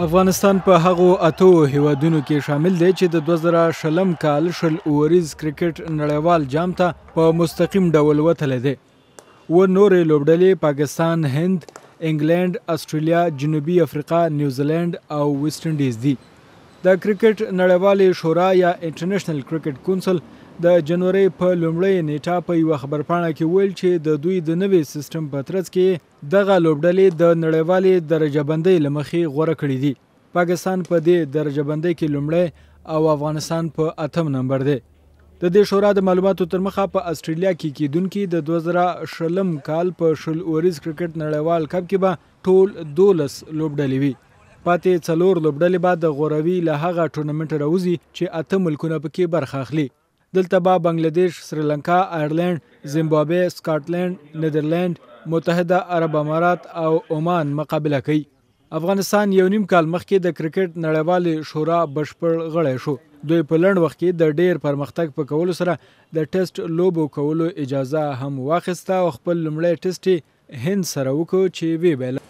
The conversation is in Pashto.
افغانستان په هغو اتو هیوادونو کې شامل دی چې د 2020 کال شل اوریز کرکټ نړیوال جام ته په مستقیم ډول وتلی دی. و نورې لوبډلې پاکستان، هند، انګلند، استرالیا، جنوبي افریقا، نیوزیلند او ویسټ انډیز دي. د کرکټ نړیوالې شورا یا انټرنیشنل کرکټ کونسل د جنوري په لومړۍ نیټه په یوه خبرپاڼه کې ویل چې د دوی د نوي سیستم په ترڅ کې دغه لوبډلې د نړیوالې درجه بندۍ له مخې غوره کړي دي. پاکستان په دې درجه بندۍ کې لومړی او افغانستان په 8م نمبر دی. د دې شورا د معلوماتو تر مخه په استرالیا کې کیدونکي د 2020 کال په شل اوریز کرکټ نړیوال کپ کې به ټول 12 لوبډلې وي. پاتې 4 لوبډلې به د غوروي له هغه ټورنمنټ راوځي چې 8 ملکونه پکې برخه اخلي. دلته به بنگلاديش، سریلانکا، آیرلند، زیمبابوے، سکاټلند، نیدرلند، متحده عرب امارات او عمان مقابله کوي. افغانستان یو نیم کال مخکې د کرکټ نړیوالې شورا بشپړ غړی شو. دوی په لنډ وخت کې د ډیر پرمختګ په کولو سره د ټیسټ لوبو کولو اجازه هم واخیسته او خپل لومړی ټیسټ هند سره وکړ چې وی بیل